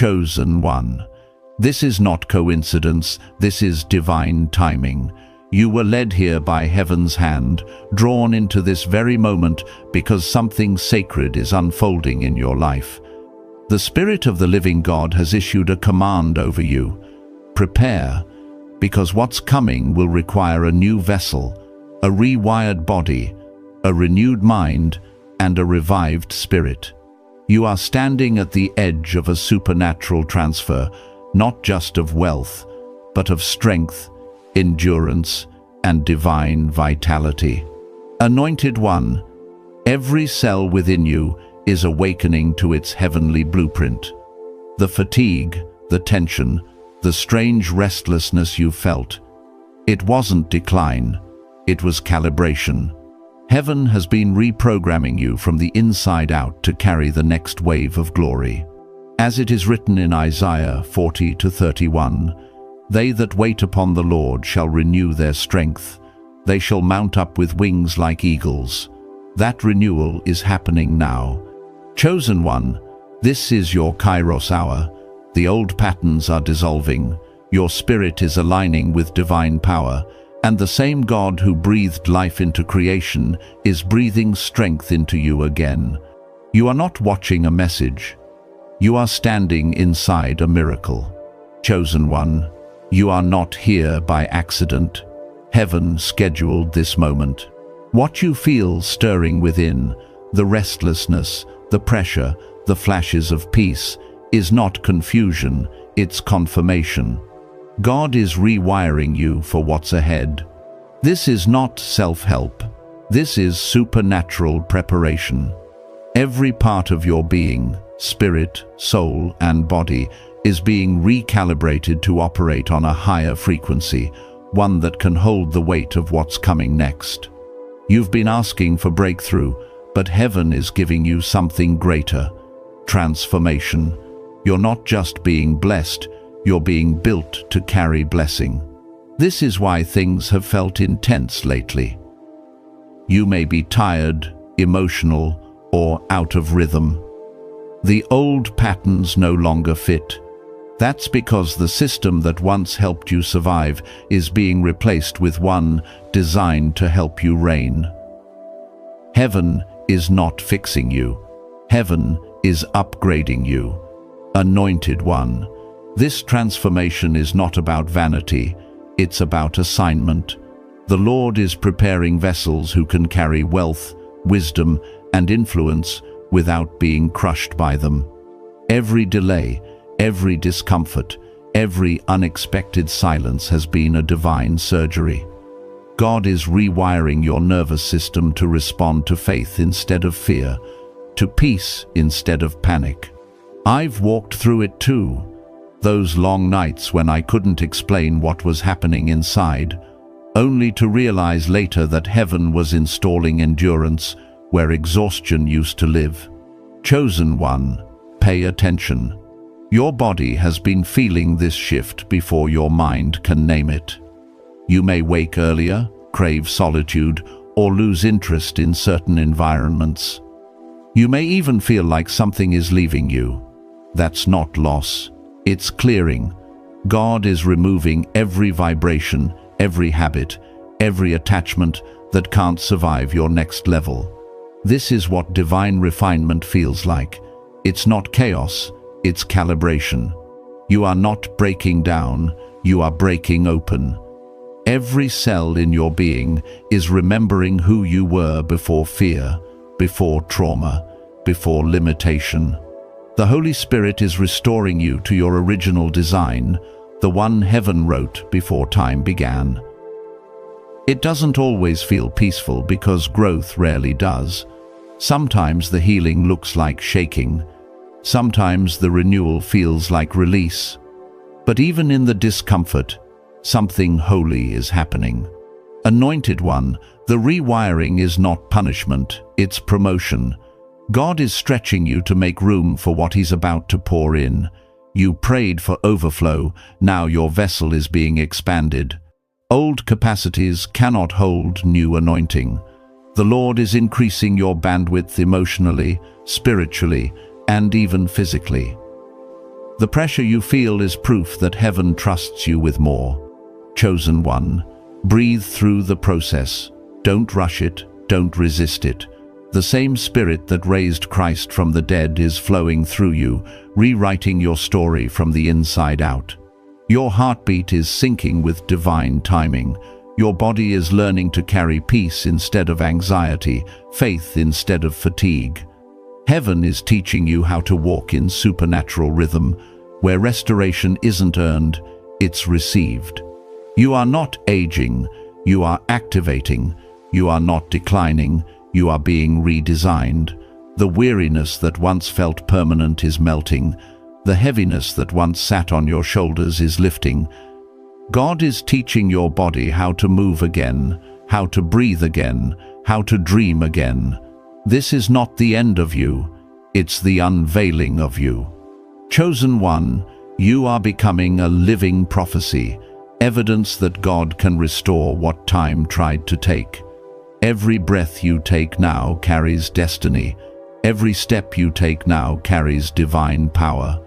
chosen one. This is not coincidence, this is divine timing. You were led here by heaven's hand, drawn into this very moment because something sacred is unfolding in your life. The Spirit of the living God has issued a command over you. Prepare, because what's coming will require a new vessel, a rewired body, a renewed mind, and a revived spirit. You are standing at the edge of a supernatural transfer, not just of wealth, but of strength, endurance, and divine vitality. Anointed One, every cell within you is awakening to its heavenly blueprint. The fatigue, the tension, the strange restlessness you felt, it wasn't decline, it was calibration. Heaven has been reprogramming you from the inside out to carry the next wave of glory. As it is written in Isaiah 40:31, "They that wait upon the Lord shall renew their strength. They shall mount up with wings like eagles." That renewal is happening now. Chosen One, this is your Kairos hour. The old patterns are dissolving. Your spirit is aligning with divine power. And the same God who breathed life into creation is breathing strength into you again. You are not watching a message. You are standing inside a miracle. Chosen One, you are not here by accident. Heaven scheduled this moment. What you feel stirring within, the restlessness, the pressure, the flashes of peace, is not confusion, it's confirmation. God is rewiring you for what's ahead. This is not self-help. This is supernatural preparation. Every part of your being, spirit, soul, and body, is being recalibrated to operate on a higher frequency, one that can hold the weight of what's coming next. You've been asking for breakthrough, but heaven is giving you something greater: transformation. You're not just being blessed, you're being built to carry blessing. This is why things have felt intense lately. You may be tired, emotional, or out of rhythm. The old patterns no longer fit. That's because the system that once helped you survive is being replaced with one designed to help you reign. Heaven is not fixing you. Heaven is upgrading you. Anointed One, this transformation is not about vanity, it's about assignment. The Lord is preparing vessels who can carry wealth, wisdom, and influence without being crushed by them. Every delay, every discomfort, every unexpected silence has been a divine surgery. God is rewiring your nervous system to respond to faith instead of fear, to peace instead of panic. I've walked through it too. Those long nights when I couldn't explain what was happening inside, only to realize later that heaven was installing endurance where exhaustion used to live. Chosen One, pay attention. Your body has been feeling this shift before your mind can name it. You may wake earlier, crave solitude, or lose interest in certain environments. You may even feel like something is leaving you. That's not loss. It's clearing. God is removing every vibration, every habit, every attachment that can't survive your next level. This is what divine refinement feels like. It's not chaos, it's calibration. You are not breaking down, you are breaking open. Every cell in your being is remembering who you were before fear, before trauma, before limitation. The Holy Spirit is restoring you to your original design, the one heaven wrote before time began. It doesn't always feel peaceful because growth rarely does. Sometimes the healing looks like shaking. Sometimes the renewal feels like release. But even in the discomfort, something holy is happening. Anointed One, the rewiring is not punishment, it's promotion. God is stretching you to make room for what He's about to pour in. You prayed for overflow, now your vessel is being expanded. Old capacities cannot hold new anointing. The Lord is increasing your bandwidth emotionally, spiritually, and even physically. The pressure you feel is proof that heaven trusts you with more. Chosen one, breathe through the process. Don't rush it, don't resist it. The same Spirit that raised Christ from the dead is flowing through you, rewriting your story from the inside out. Your heartbeat is syncing with divine timing. Your body is learning to carry peace instead of anxiety, faith instead of fatigue. Heaven is teaching you how to walk in supernatural rhythm, where restoration isn't earned, it's received. You are not aging, you are activating. You are not declining, you are being redesigned. The weariness that once felt permanent is melting. The heaviness that once sat on your shoulders is lifting. God is teaching your body how to move again, how to breathe again, how to dream again. This is not the end of you, it's the unveiling of you. Chosen one, you are becoming a living prophecy, evidence that God can restore what time tried to take. Every breath you take now carries destiny. Every step you take now carries divine power.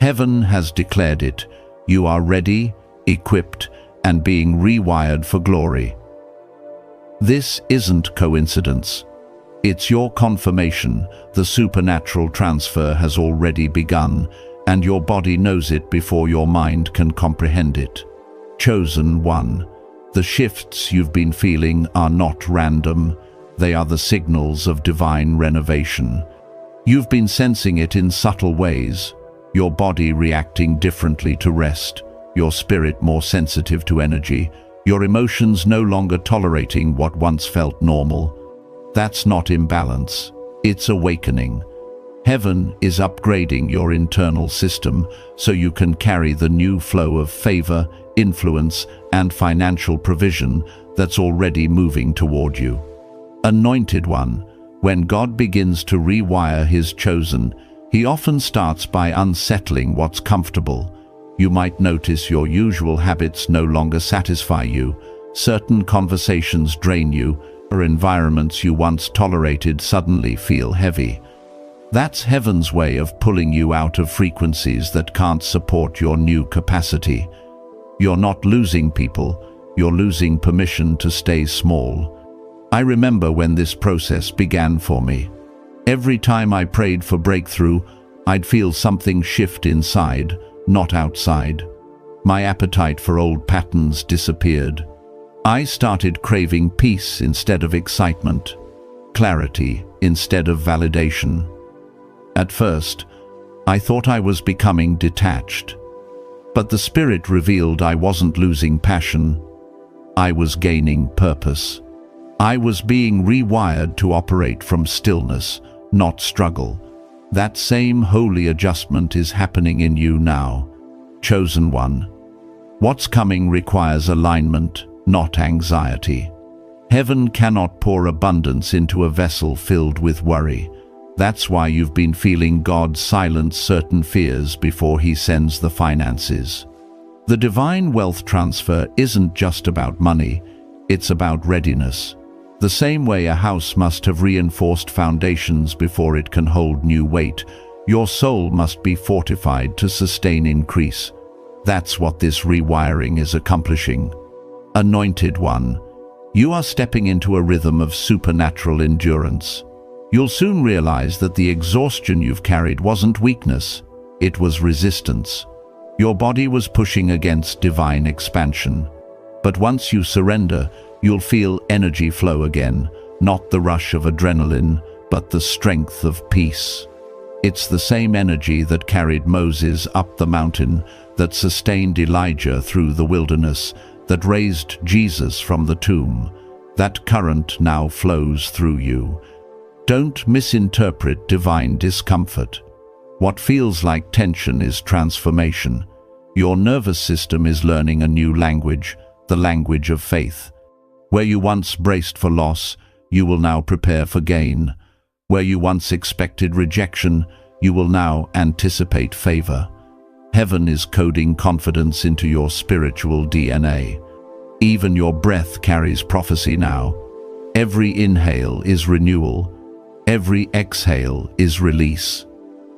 Heaven has declared it. You are ready, equipped, and being rewired for glory. This isn't coincidence. It's your confirmation. The supernatural transfer has already begun, and your body knows it before your mind can comprehend it. Chosen one, the shifts you've been feeling are not random. They are the signals of divine renovation. You've been sensing it in subtle ways. Your body reacting differently to rest, your spirit more sensitive to energy, your emotions no longer tolerating what once felt normal. That's not imbalance, it's awakening. Heaven is upgrading your internal system so you can carry the new flow of favor, influence, and financial provision that's already moving toward you. Anointed one, when God begins to rewire his chosen, he often starts by unsettling what's comfortable. You might notice your usual habits no longer satisfy you, certain conversations drain you, or environments you once tolerated suddenly feel heavy. That's heaven's way of pulling you out of frequencies that can't support your new capacity. You're not losing people, you're losing permission to stay small. I remember when this process began for me. Every time I prayed for breakthrough, I'd feel something shift inside, not outside. My appetite for old patterns disappeared. I started craving peace instead of excitement, clarity instead of validation. At first, I thought I was becoming detached. But the Spirit revealed I wasn't losing passion. I was gaining purpose. I was being rewired to operate from stillness, not struggle. That same holy adjustment is happening in you now. Chosen one. What's coming requires alignment, not anxiety. Heaven cannot pour abundance into a vessel filled with worry. That's why you've been feeling God silence certain fears before he sends the finances. The divine wealth transfer isn't just about money, it's about readiness. The same way a house must have reinforced foundations before it can hold new weight, your soul must be fortified to sustain increase. That's what this rewiring is accomplishing. Anointed one, you are stepping into a rhythm of supernatural endurance. You'll soon realize that the exhaustion you've carried wasn't weakness, it was resistance. Your body was pushing against divine expansion. But once you surrender, you'll feel energy flow again, not the rush of adrenaline, but the strength of peace. It's the same energy that carried Moses up the mountain, that sustained Elijah through the wilderness, that raised Jesus from the tomb. That current now flows through you. Don't misinterpret divine discomfort. What feels like tension is transformation. Your nervous system is learning a new language, the language of faith. Where you once braced for loss, you will now prepare for gain. Where you once expected rejection, you will now anticipate favor. Heaven is coding confidence into your spiritual DNA. Even your breath carries prophecy now. Every inhale is renewal. Every exhale is release.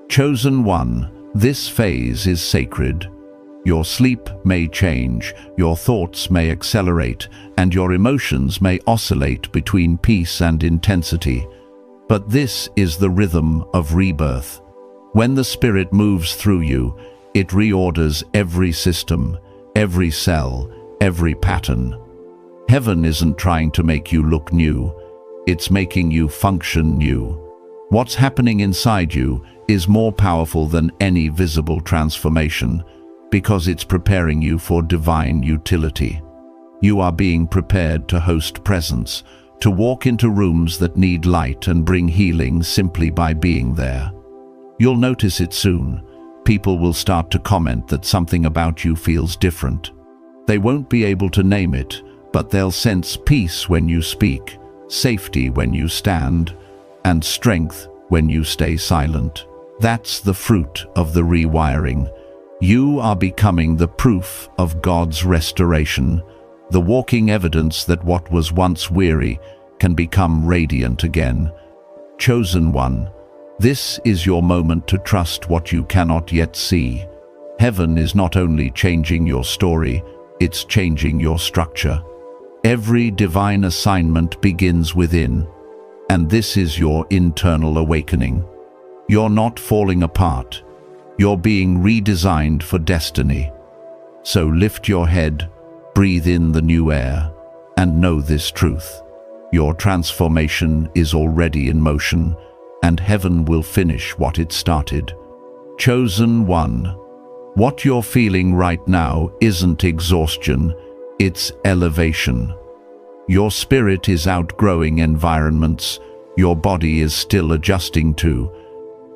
Chosen one, This phase is sacred. Your sleep may change, your thoughts may accelerate, and your emotions may oscillate between peace and intensity. But this is the rhythm of rebirth. When the Spirit moves through you, it reorders every system, every cell, every pattern. Heaven isn't trying to make you look new, it's making you function new. What's happening inside you is more powerful than any visible transformation, because it's preparing you for divine utility. You are being prepared to host presence, to walk into rooms that need light and bring healing simply by being there. You'll notice it soon. People will start to comment that something about you feels different. They won't be able to name it, but they'll sense peace when you speak, safety when you stand, and strength when you stay silent. That's the fruit of the rewiring. You are becoming the proof of God's restoration, the walking evidence that what was once weary can become radiant again. Chosen one, this is your moment to trust what you cannot yet see. Heaven is not only changing your story, it's changing your structure. Every divine assignment begins within, and this is your internal awakening. You're not falling apart. You're being redesigned for destiny. So lift your head, breathe in the new air, and know this truth. Your transformation is already in motion, and heaven will finish what it started. Chosen one, what you're feeling right now isn't exhaustion, it's elevation. Your spirit is outgrowing environments your body is still adjusting to.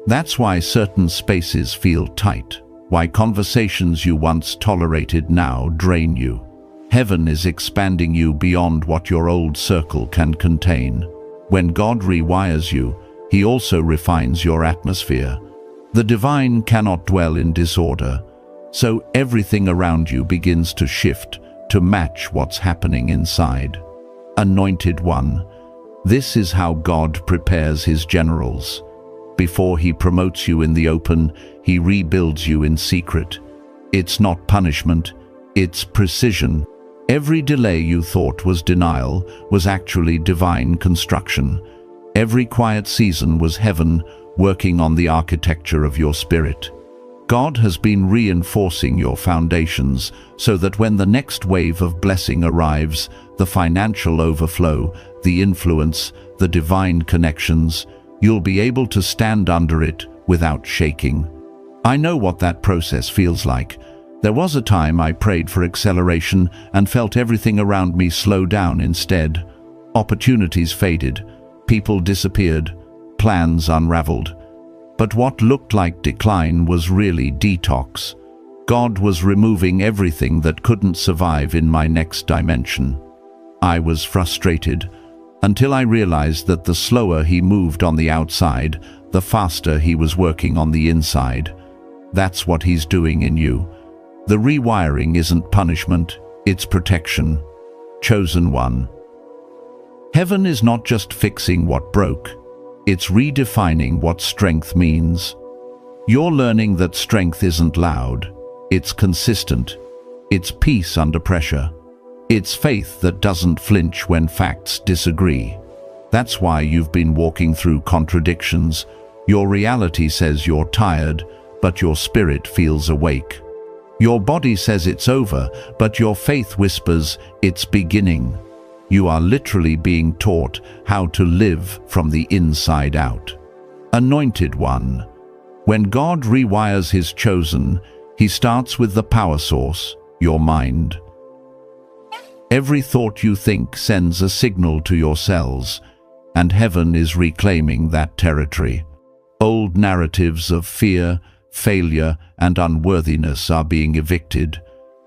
That's why certain spaces feel tight, why conversations you once tolerated now drain you. Heaven is expanding you beyond what your old circle can contain. When God rewires you, He also refines your atmosphere. The divine cannot dwell in disorder, so everything around you begins to shift to match what's happening inside. Anointed one, this is how God prepares His generals. Before He promotes you in the open, He rebuilds you in secret. It's not punishment, it's precision. Every delay you thought was denial was actually divine construction. Every quiet season was heaven working on the architecture of your spirit. God has been reinforcing your foundations so that when the next wave of blessing arrives, the financial overflow, the influence, the divine connections, you'll be able to stand under it without shaking. I know what that process feels like. There was a time I prayed for acceleration and felt everything around me slow down instead. Opportunities faded, people disappeared, plans unraveled. But what looked like decline was really detox. God was removing everything that couldn't survive in my next dimension. I was frustrated until I realized that the slower He moved on the outside, the faster He was working on the inside. That's what He's doing in you. The rewiring isn't punishment, it's protection. Chosen one. Heaven is not just fixing what broke, it's redefining what strength means. You're learning that strength isn't loud, it's consistent. It's peace under pressure. It's faith that doesn't flinch when facts disagree. That's why you've been walking through contradictions. Your reality says you're tired, but your spirit feels awake. Your body says it's over, but your faith whispers it's beginning. You are literally being taught how to live from the inside out. Anointed one. When God rewires His chosen, He starts with the power source, your mind. Every thought you think sends a signal to your cells, and heaven is reclaiming that territory. Old narratives of fear, failure, and unworthiness are being evicted.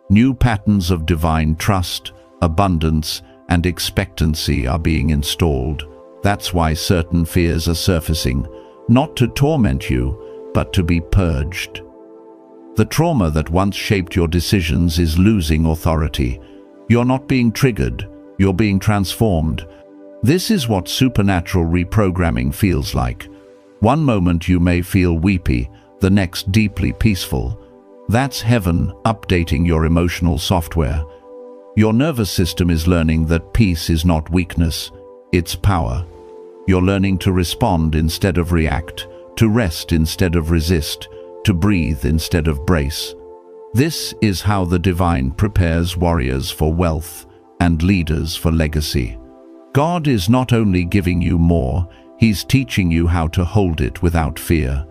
New patterns of divine trust, abundance, and expectancy are being installed. That's why certain fears are surfacing, not to torment you, but to be purged. The trauma that once shaped your decisions is losing authority. You're not being triggered, you're being transformed. This is what supernatural reprogramming feels like. One moment you may feel weepy, the next deeply peaceful. That's heaven updating your emotional software. Your nervous system is learning that peace is not weakness, it's power. You're learning to respond instead of react, to rest instead of resist, to breathe instead of brace. This is how the divine prepares warriors for wealth and leaders for legacy. God is not only giving you more, He's teaching you how to hold it without fear.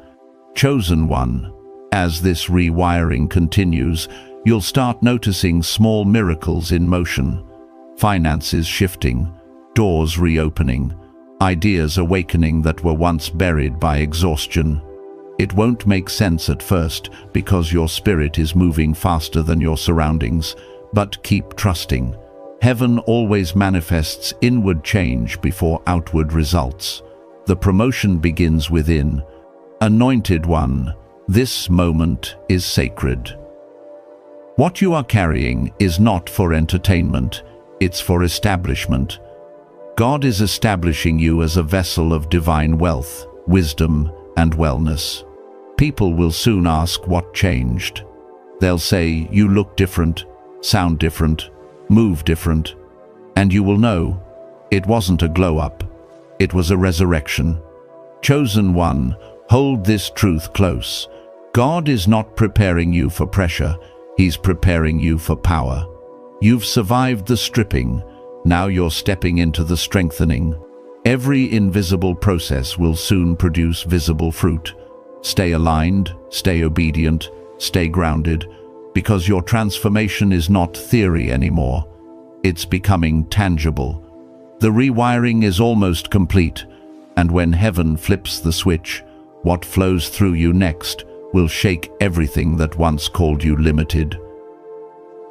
Chosen one, as this rewiring continues, you'll start noticing small miracles in motion. Finances shifting, doors reopening, ideas awakening that were once buried by exhaustion. It won't make sense at first because your spirit is moving faster than your surroundings, but keep trusting. Heaven always manifests inward change before outward results. The promotion begins within. Anointed one, this moment is sacred. What you are carrying is not for entertainment, it's for establishment. God is establishing you as a vessel of divine wealth, wisdom, and wellness. People will soon ask what changed. They'll say, you look different, sound different, move different. And you will know, it wasn't a glow-up, it was a resurrection. Chosen one, hold this truth close. God is not preparing you for pressure, He's preparing you for power. You've survived the stripping, now you're stepping into the strengthening. Every invisible process will soon produce visible fruit. Stay aligned, stay obedient, stay grounded, because your transformation is not theory anymore. It's becoming tangible. The rewiring is almost complete, and when heaven flips the switch, what flows through you next will shake everything that once called you limited.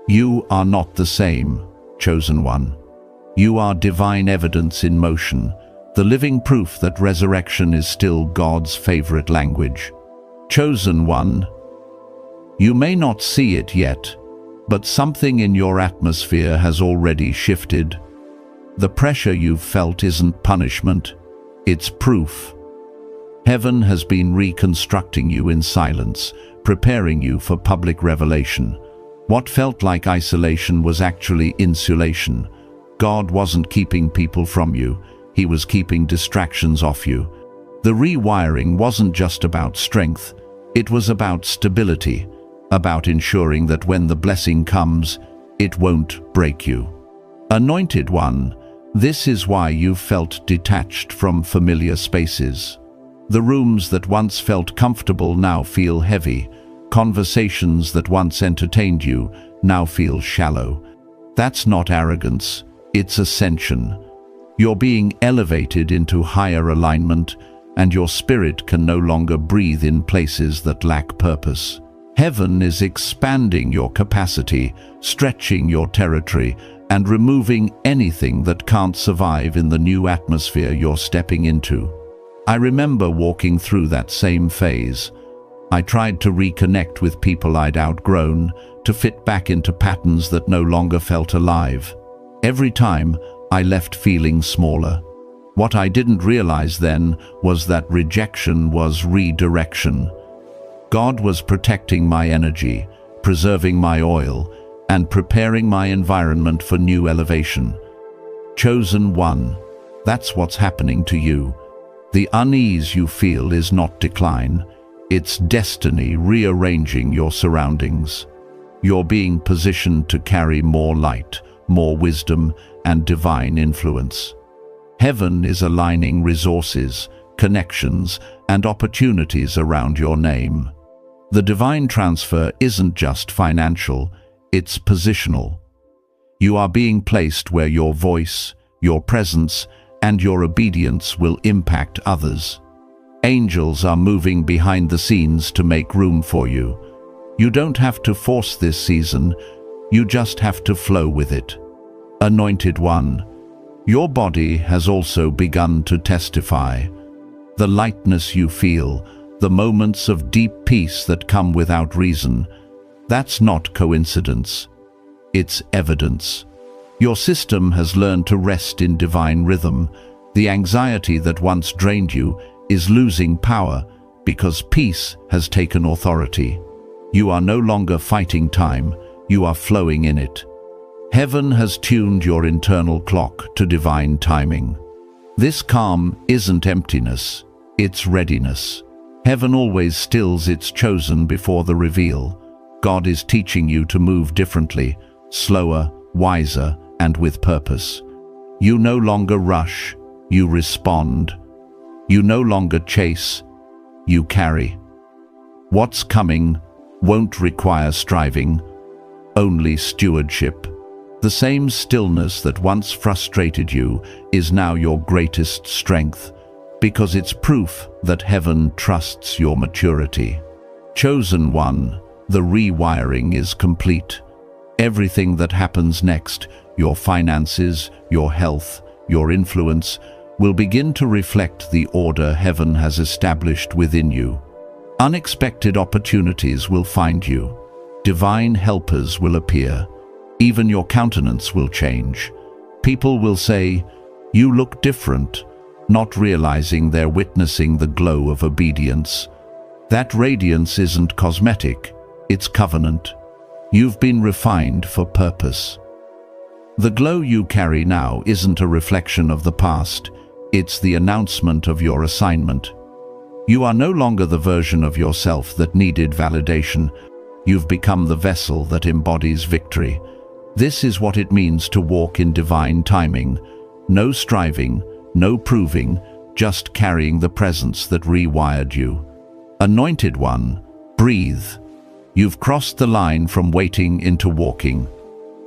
You are not the same, chosen one. You are divine evidence in motion, the living proof that resurrection is still God's favorite language. Chosen one, you may not see it yet, but something in your atmosphere has already shifted. The pressure you've felt isn't punishment, it's proof. Heaven has been reconstructing you in silence, preparing you for public revelation. What felt like isolation was actually insulation. God wasn't keeping people from you, He was keeping distractions off you. The rewiring wasn't just about strength, it was about stability, about ensuring that when the blessing comes, it won't break you. Anointed one, this is why you've felt detached from familiar spaces. The rooms that once felt comfortable now feel heavy. Conversations that once entertained you now feel shallow. That's not arrogance, it's ascension. You're being elevated into higher alignment, and your spirit can no longer breathe in places that lack purpose. Heaven is expanding your capacity, stretching your territory, and removing anything that can't survive in the new atmosphere you're stepping into. I remember walking through that same phase. I tried to reconnect with people I'd outgrown, to fit back into patterns that no longer felt alive. Every time, I left feeling smaller. What I didn't realize then was that rejection was redirection. God was protecting my energy, preserving my oil, and preparing my environment for new elevation. Chosen one, that's what's happening to you. The unease you feel is not decline, it's destiny rearranging your surroundings. You're being positioned to carry more light, more wisdom, and divine influence. Heaven is aligning resources, connections, and opportunities around your name. The divine transfer isn't just financial, it's positional. You are being placed where your voice, your presence, and your obedience will impact others. Angels are moving behind the scenes to make room for you. You don't have to force this season, you just have to flow with it. Anointed one, your body has also begun to testify. The lightness you feel, the moments of deep peace that come without reason, that's not coincidence. It's evidence. Your system has learned to rest in divine rhythm. The anxiety that once drained you is losing power because peace has taken authority. You are no longer fighting time, you are flowing in it. Heaven has tuned your internal clock to divine timing. This calm isn't emptiness, it's readiness. Heaven always stills its chosen before the reveal. God is teaching you to move differently, slower, wiser, and with purpose. You no longer rush, you respond. You no longer chase, you carry. What's coming won't require striving, only stewardship. The same stillness that once frustrated you is now your greatest strength, because it's proof that heaven trusts your maturity. Chosen one, the rewiring is complete. Everything that happens next, your finances, your health, your influence, will begin to reflect the order heaven has established within you. Unexpected opportunities will find you. Divine helpers will appear. Even your countenance will change. People will say, "You look different," not realizing they're witnessing the glow of obedience. That radiance isn't cosmetic, it's covenant. You've been refined for purpose. The glow you carry now isn't a reflection of the past, it's the announcement of your assignment. You are no longer the version of yourself that needed validation. You've become the vessel that embodies victory. This is what it means to walk in divine timing. No striving, no proving, just carrying the presence that rewired you. Anointed one, breathe. You've crossed the line from waiting into walking.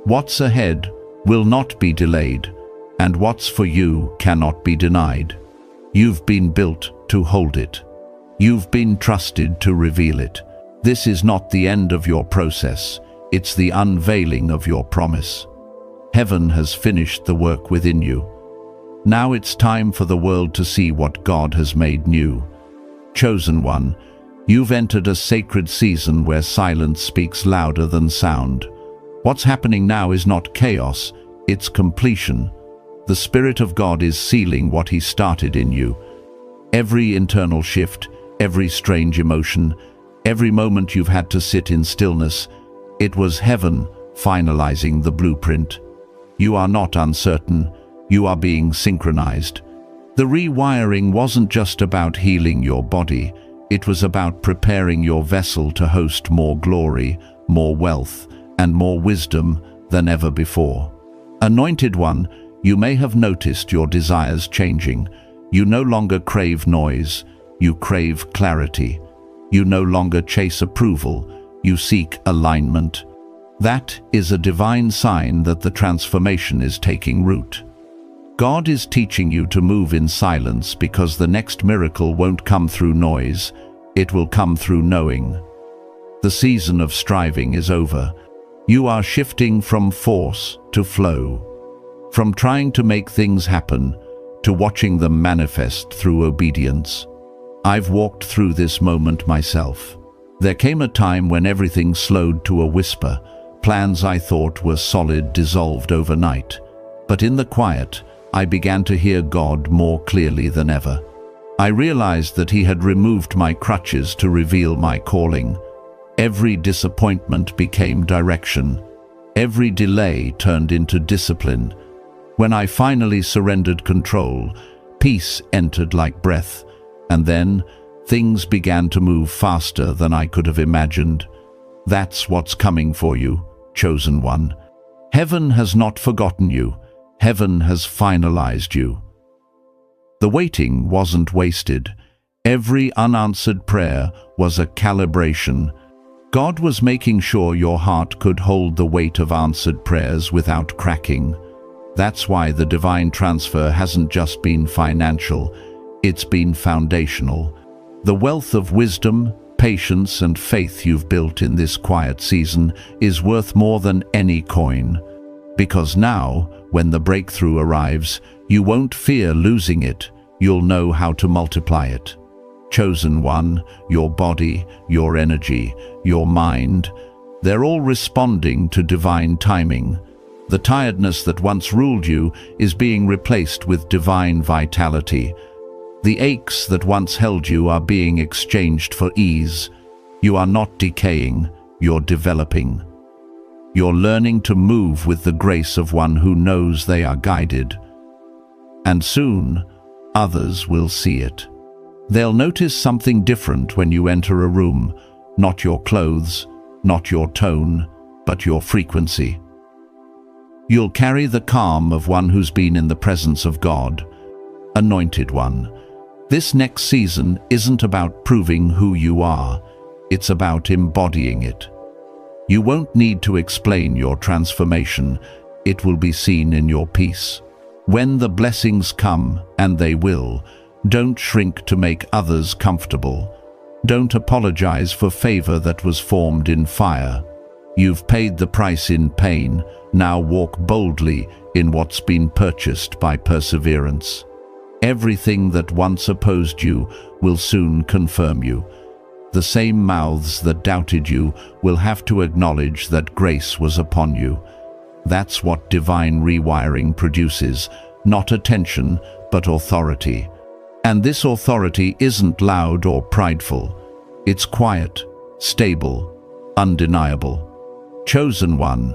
What's ahead will not be delayed, and what's for you cannot be denied. You've been built to hold it. You've been trusted to reveal it. This is not the end of your process. It's the unveiling of your promise. Heaven has finished the work within you. Now it's time for the world to see what God has made new. Chosen one, you've entered a sacred season where silence speaks louder than sound. What's happening now is not chaos, it's completion. The Spirit of God is sealing what He started in you. Every internal shift, every strange emotion, every moment you've had to sit in stillness, it was heaven finalizing the blueprint. You are not uncertain, you are being synchronized. The rewiring wasn't just about healing your body, it was about preparing your vessel to host more glory, more wealth, and more wisdom than ever before. Anointed one, you may have noticed your desires changing. You no longer crave noise, you crave clarity. You no longer chase approval, you seek alignment. That is a divine sign that the transformation is taking root. God is teaching you to move in silence because the next miracle won't come through noise, it will come through knowing. The season of striving is over. You are shifting from force to flow, from trying to make things happen to watching them manifest through obedience. I've walked through this moment myself. There came a time when everything slowed to a whisper. Plans I thought were solid dissolved overnight. But in the quiet, I began to hear God more clearly than ever. I realized that He had removed my crutches to reveal my calling. Every disappointment became direction. Every delay turned into discipline. When I finally surrendered control, peace entered like breath, and then things began to move faster than I could have imagined. That's what's coming for you, chosen one. Heaven has not forgotten you. Heaven has finalized you. The waiting wasn't wasted. Every unanswered prayer was a calibration. God was making sure your heart could hold the weight of answered prayers without cracking. That's why the divine transfer hasn't just been financial, it's been foundational. The wealth of wisdom, patience, and faith you've built in this quiet season is worth more than any coin. Because now, when the breakthrough arrives, you won't fear losing it, you'll know how to multiply it. Chosen one, your body, your energy, your mind, they're all responding to divine timing. The tiredness that once ruled you is being replaced with divine vitality. The aches that once held you are being exchanged for ease. You are not decaying, you're developing. You're learning to move with the grace of one who knows they are guided. And soon, others will see it. They'll notice something different when you enter a room, not your clothes, not your tone, but your frequency. You'll carry the calm of one who's been in the presence of God, anointed one. This next season isn't about proving who you are, it's about embodying it. You won't need to explain your transformation, it will be seen in your peace. When the blessings come, and they will, don't shrink to make others comfortable. Don't apologize for favor that was formed in fire. You've paid the price in pain, now walk boldly in what's been purchased by perseverance. Everything that once opposed you will soon confirm you. The same mouths that doubted you will have to acknowledge that grace was upon you. That's what divine rewiring produces, not attention, but authority. And this authority isn't loud or prideful. It's quiet, stable, undeniable. Chosen one,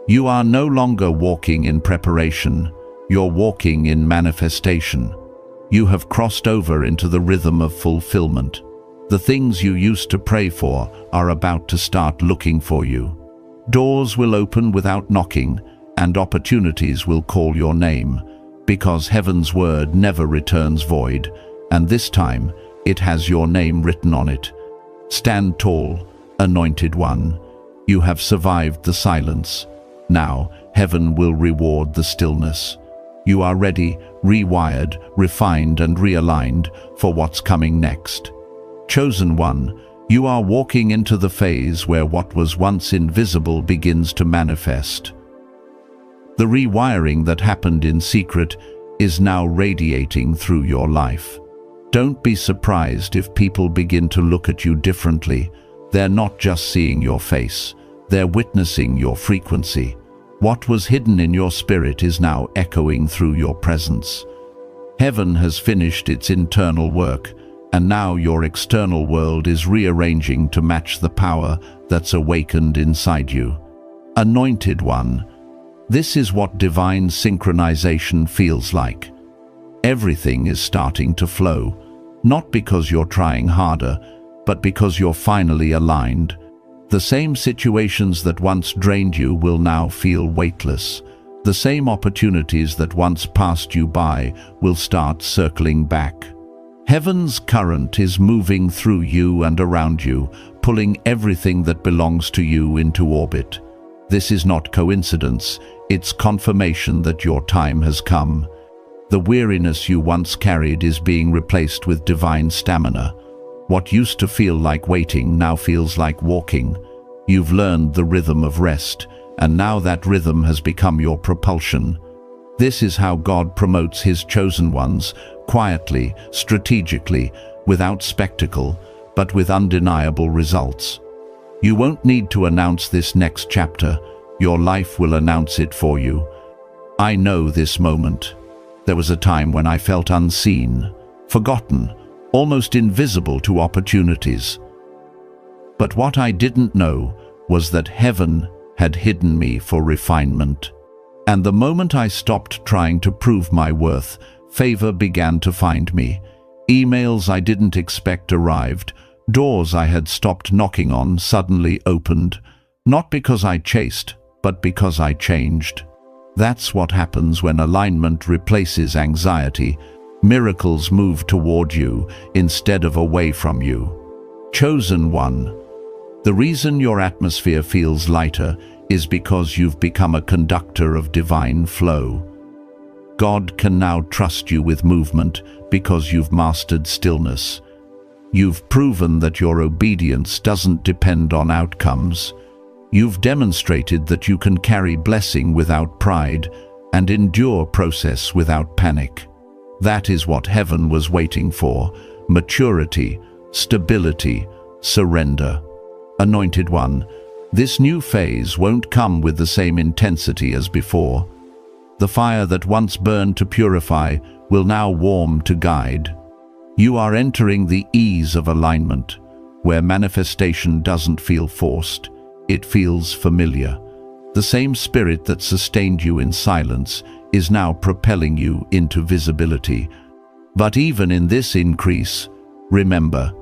you are no longer walking in preparation, you're walking in manifestation. You have crossed over into the rhythm of fulfillment. The things you used to pray for are about to start looking for you. Doors will open without knocking, and opportunities will call your name, because heaven's word never returns void, and this time it has your name written on it. Stand tall, anointed one. You have survived the silence. Now, heaven will reward the stillness. You are ready, rewired, refined, and realigned for what's coming next. Chosen one, you are walking into the phase where what was once invisible begins to manifest. The rewiring that happened in secret is now radiating through your life. Don't be surprised if people begin to look at you differently. They're not just seeing your face, they're witnessing your frequency. What was hidden in your spirit is now echoing through your presence. Heaven has finished its internal work, and now your external world is rearranging to match the power that's awakened inside you. Anointed one, this is what divine synchronization feels like. Everything is starting to flow, not because you're trying harder, but because you're finally aligned. The same situations that once drained you will now feel weightless. The same opportunities that once passed you by will start circling back. Heaven's current is moving through you and around you, pulling everything that belongs to you into orbit. This is not coincidence, it's confirmation that your time has come. The weariness you once carried is being replaced with divine stamina. What used to feel like waiting now feels like walking. You've learned the rhythm of rest, and now that rhythm has become your propulsion. This is how God promotes His chosen ones, quietly, strategically, without spectacle, but with undeniable results. You won't need to announce this next chapter. Your life will announce it for you. I know this moment. There was a time when I felt unseen, forgotten, almost invisible to opportunities. But what I didn't know was that heaven had hidden me for refinement. And the moment I stopped trying to prove my worth, favor began to find me. Emails I didn't expect arrived. Doors I had stopped knocking on suddenly opened, not because I chased, but because I changed. That's what happens when alignment replaces anxiety. Miracles move toward you instead of away from you. Chosen one, the reason your atmosphere feels lighter is because you've become a conductor of divine flow. God can now trust you with movement because you've mastered stillness. You've proven that your obedience doesn't depend on outcomes. You've demonstrated that you can carry blessing without pride and endure process without panic. That is what heaven was waiting for: maturity, stability, surrender. Anointed one, this new phase won't come with the same intensity as before. The fire that once burned to purify will now warm to guide. You are entering the ease of alignment, where manifestation doesn't feel forced, it feels familiar. The same spirit that sustained you in silence is now propelling you into visibility. But even in this increase, remember,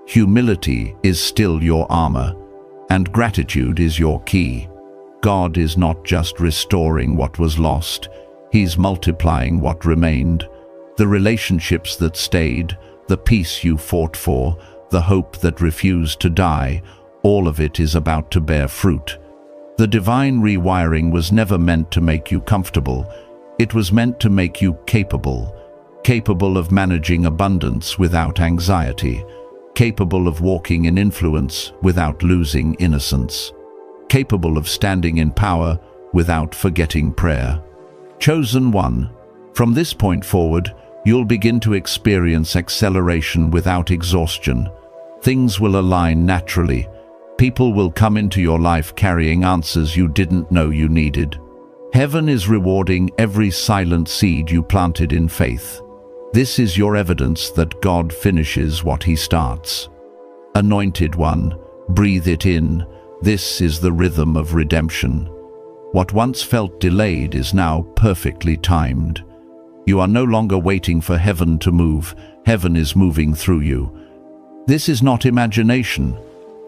humility is still your armor, and gratitude is your key. God is not just restoring what was lost, He's multiplying what remained. The relationships that stayed, the peace you fought for, the hope that refused to die, all of it is about to bear fruit. The divine rewiring was never meant to make you comfortable. It was meant to make you capable of managing abundance without anxiety, capable of walking in influence without losing innocence, capable of standing in power without forgetting prayer. Chosen one, from this point forward, you'll begin to experience acceleration without exhaustion. Things will align naturally. People will come into your life carrying answers you didn't know you needed. Heaven is rewarding every silent seed you planted in faith. This is your evidence that God finishes what He starts. Anointed one, breathe it in. This is the rhythm of redemption. What once felt delayed is now perfectly timed. You are no longer waiting for heaven to move. Heaven is moving through you. This is not imagination.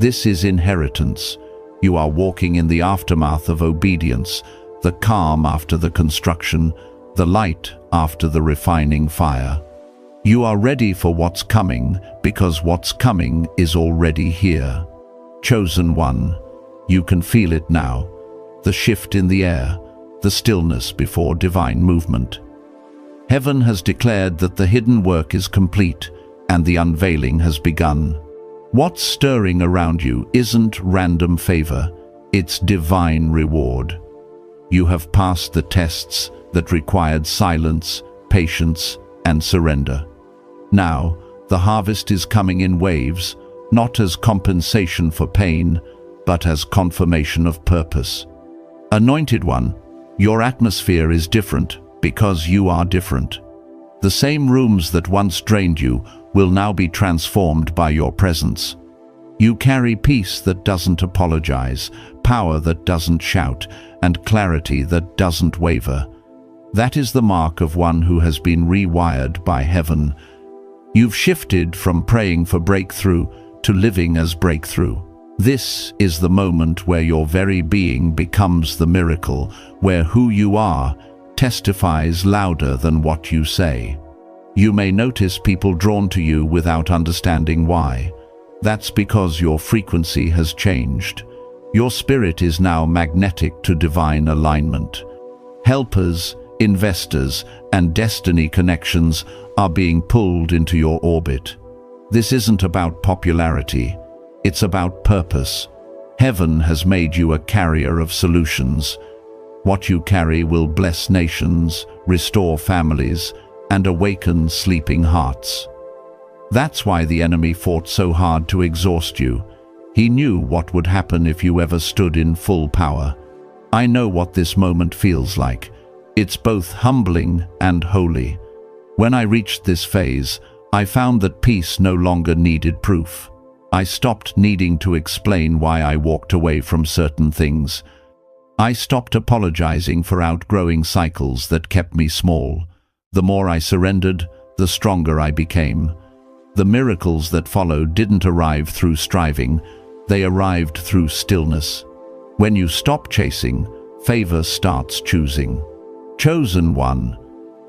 This is inheritance. You are walking in the aftermath of obedience, the calm after the construction, the light after the refining fire. You are ready for what's coming because what's coming is already here. Chosen one, you can feel it now. The shift in the air, the stillness before divine movement. Heaven has declared that the hidden work is complete and the unveiling has begun. What's stirring around you isn't random favor, it's divine reward. You have passed the tests that required silence, patience, and surrender. Now, the harvest is coming in waves, not as compensation for pain, but as confirmation of purpose. Anointed one, your atmosphere is different because you are different. The same rooms that once drained you will now be transformed by your presence. You carry peace that doesn't apologize, power that doesn't shout, and clarity that doesn't waver. That is the mark of one who has been rewired by heaven. You've shifted from praying for breakthrough to living as breakthrough. This is the moment where your very being becomes the miracle, where who you are testifies louder than what you say. You may notice people drawn to you without understanding why. That's because your frequency has changed. Your spirit is now magnetic to divine alignment. Helpers, investors, and destiny connections are being pulled into your orbit. This isn't about popularity. It's about purpose. Heaven has made you a carrier of solutions. What you carry will bless nations, restore families, and awaken sleeping hearts. That's why the enemy fought so hard to exhaust you. He knew what would happen if you ever stood in full power. I know what this moment feels like. It's both humbling and holy. When I reached this phase, I found that peace no longer needed proof. I stopped needing to explain why I walked away from certain things. I stopped apologizing for outgrowing cycles that kept me small. The more I surrendered, the stronger I became. The miracles that followed didn't arrive through striving, they arrived through stillness. When you stop chasing, favor starts choosing. Chosen one,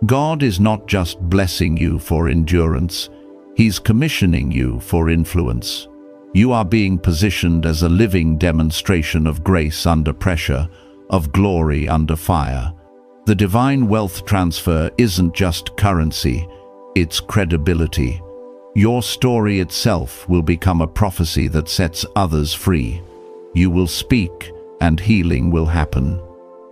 God is not just blessing you for endurance, He's commissioning you for influence. You are being positioned as a living demonstration of grace under pressure, of glory under fire. The divine wealth transfer isn't just currency, it's credibility. Your story itself will become a prophecy that sets others free. You will speak, and healing will happen.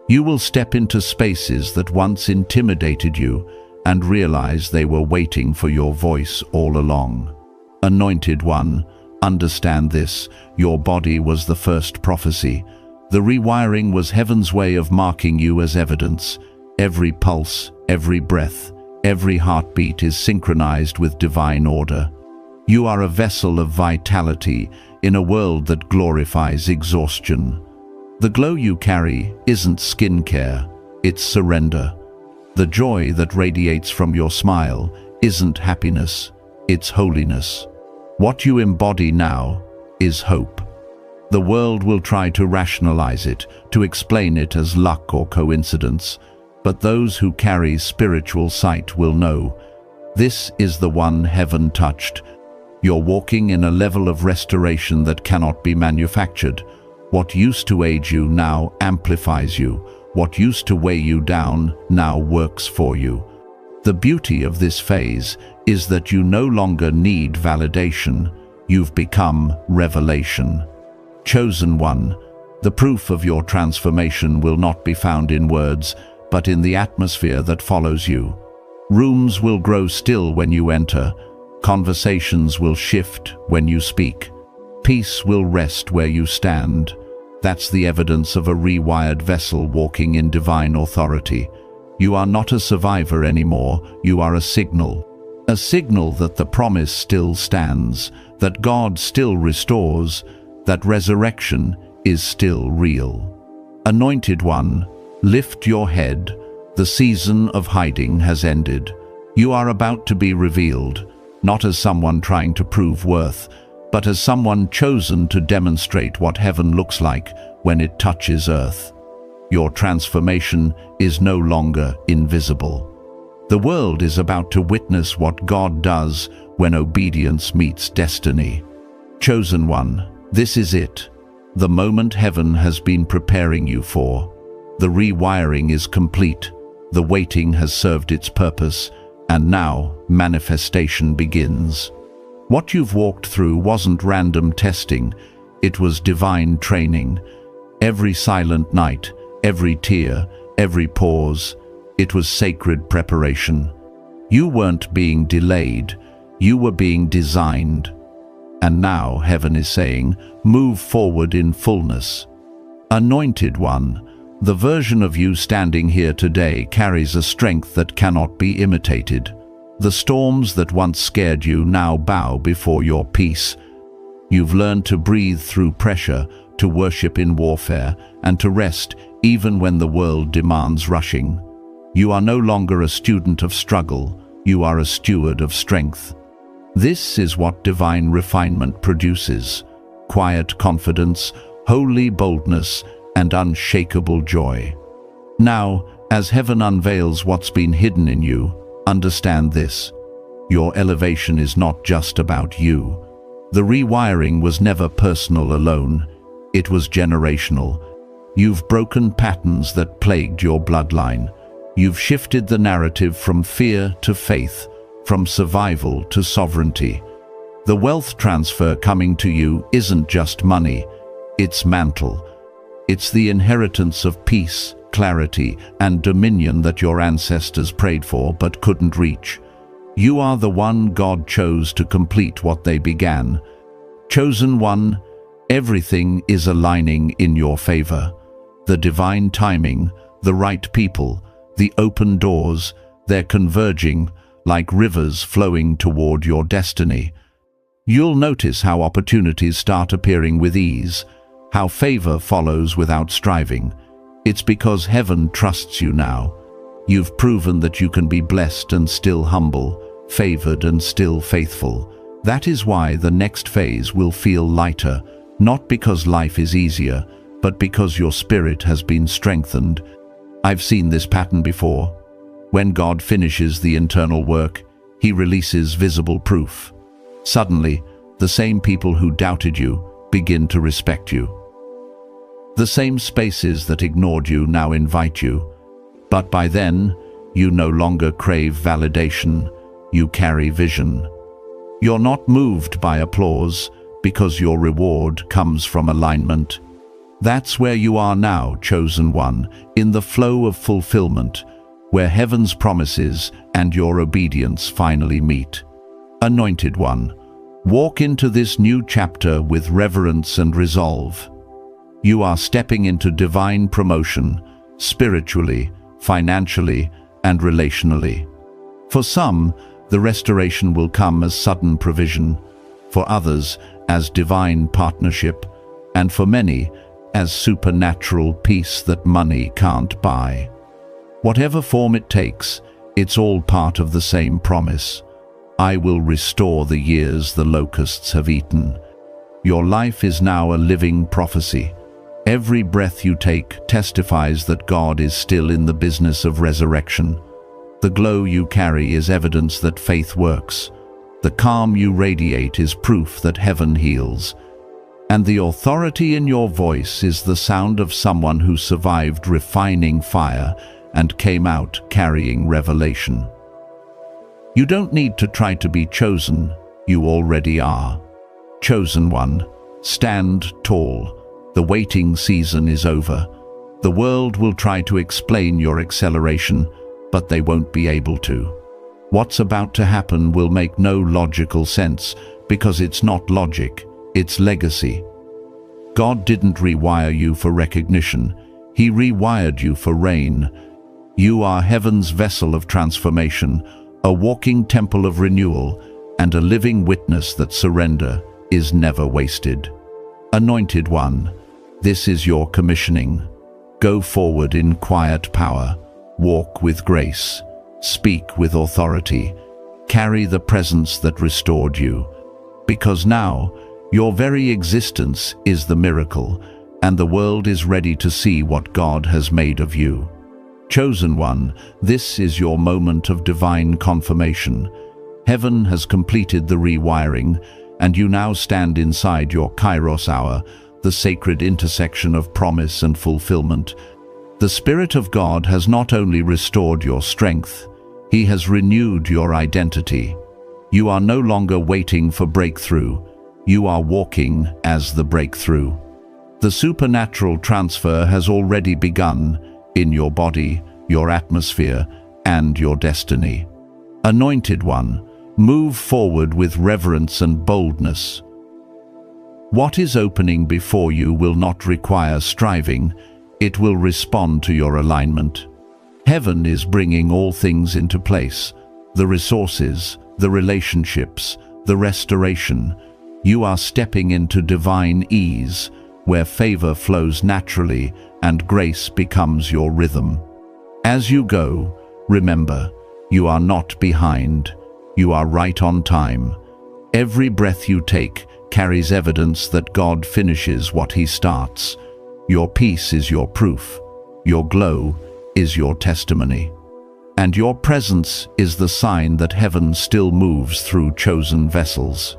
You will step into spaces that once intimidated you and realize they were waiting for your voice all along. Anointed one, understand this, your body was the first prophecy. The rewiring was heaven's way of marking you as evidence. Every pulse, every breath, Every heartbeat is synchronized with divine order. You are a vessel of vitality in a world that glorifies exhaustion. The glow you carry isn't skincare, it's surrender. The joy that radiates from your smile isn't happiness, it's holiness. What you embody now is hope. The world will try to rationalize it, to explain it as luck or coincidence, but those who carry spiritual sight will know, this is the one heaven touched. You're walking in a level of restoration that cannot be manufactured. What used to age you now amplifies you. What used to weigh you down now works for you. The beauty of this phase is that you no longer need validation. You've become revelation. Chosen one, the proof of your transformation will not be found in words, but in the atmosphere that follows you. Rooms will grow still when you enter. Conversations will shift when you speak. Peace will rest where you stand. That's the evidence of a rewired vessel walking in divine authority. You are not a survivor anymore, you are a signal. A signal that the promise still stands, that God still restores, that resurrection is still real. Anointed one, lift your head. The season of hiding has ended. You are about to be revealed, not as someone trying to prove worth, but as someone chosen to demonstrate what heaven looks like when it touches earth. Your transformation is no longer invisible. The world is about to witness what God does when obedience meets destiny. Chosen one, this is it. The moment heaven has been preparing you for. The rewiring is complete. The waiting has served its purpose, and now manifestation begins. What you've walked through wasn't random testing, it was divine training. Every silent night, every tear, every pause, it was sacred preparation. You weren't being delayed, you were being designed. And now heaven is saying, move forward in fullness. Anointed one, the version of you standing here today carries a strength that cannot be imitated. The storms that once scared you now bow before your peace. You've learned to breathe through pressure, to worship in warfare, and to rest even when the world demands rushing. You are no longer a student of struggle, you are a steward of strength. This is what divine refinement produces: quiet confidence, holy boldness, and unshakable joy. Now, as heaven unveils what's been hidden in you, understand this: your elevation is not just about you. The rewiring was never personal alone, it was generational. You've broken patterns that plagued your bloodline. You've shifted the narrative from fear to faith, from survival to sovereignty. The wealth transfer coming to you isn't just money, it's mantle. It's the inheritance of peace, clarity, and dominion that your ancestors prayed for but couldn't reach. You are the one God chose to complete what they began. Chosen one, everything is aligning in your favor. The divine timing, the right people, the open doors, they're converging like rivers flowing toward your destiny. You'll notice how opportunities start appearing with ease, how favor follows without striving. It's because heaven trusts you now. You've proven that you can be blessed and still humble, favored and still faithful. That is why the next phase will feel lighter, not because life is easier, but because your spirit has been strengthened. I've seen this pattern before. When God finishes the internal work, He releases visible proof. Suddenly, the same people who doubted you begin to respect you. The same spaces that ignored you now invite you. But by then, you no longer crave validation, you carry vision. You're not moved by applause because your reward comes from alignment. That's where you are now, chosen one, in the flow of fulfillment, where heaven's promises and your obedience finally meet. Anointed one, walk into this new chapter with reverence and resolve. You are stepping into divine promotion, spiritually, financially, and relationally. For some, the restoration will come as sudden provision, for others as divine partnership, and for many as supernatural peace that money can't buy. Whatever form it takes, it's all part of the same promise. I will restore the years the locusts have eaten. Your life is now a living prophecy. Every breath you take testifies that God is still in the business of resurrection. The glow you carry is evidence that faith works. The calm you radiate is proof that heaven heals. And the authority in your voice is the sound of someone who survived refining fire and came out carrying revelation. You don't need to try to be chosen, you already are. Chosen one, stand tall. The waiting season is over. The world will try to explain your acceleration, but they won't be able to. What's about to happen will make no logical sense, because it's not logic, it's legacy. God didn't rewire you for recognition, He rewired you for reign. You are heaven's vessel of transformation, a walking temple of renewal, and a living witness that surrender is never wasted. Anointed one, this is your commissioning. Go forward in quiet power, walk with grace, speak with authority, carry the presence that restored you. Because now, your very existence is the miracle, and the world is ready to see what God has made of you. Chosen one, this is your moment of divine confirmation. Heaven has completed the rewiring, and you now stand inside your Kairos hour, the sacred intersection of promise and fulfillment. The Spirit of God has not only restored your strength, He has renewed your identity. You are no longer waiting for breakthrough. You are walking as the breakthrough. The supernatural transfer has already begun in your body, your atmosphere, and your destiny. Anointed one, move forward with reverence and boldness. What is opening before you will not require striving, it will respond to your alignment. Heaven is bringing all things into place, the resources, the relationships, the restoration. You are stepping into divine ease, where favor flows naturally and grace becomes your rhythm. As you go, remember, you are not behind, you are right on time. Every breath you take carries evidence that God finishes what He starts. Your peace is your proof, your glow is your testimony, and your presence is the sign that heaven still moves through chosen vessels.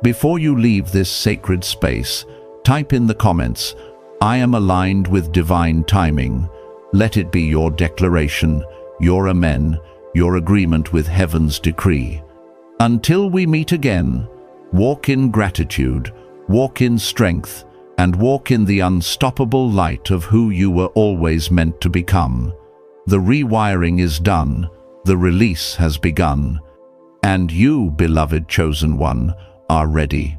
Before you leave this sacred space, type in the comments, "I am aligned with divine timing." Let it be your declaration, your amen, your agreement with heaven's decree. Until we meet again, walk in gratitude, walk in strength, and walk in the unstoppable light of who you were always meant to become. The rewiring is done, the release has begun, and you, beloved chosen one, are ready.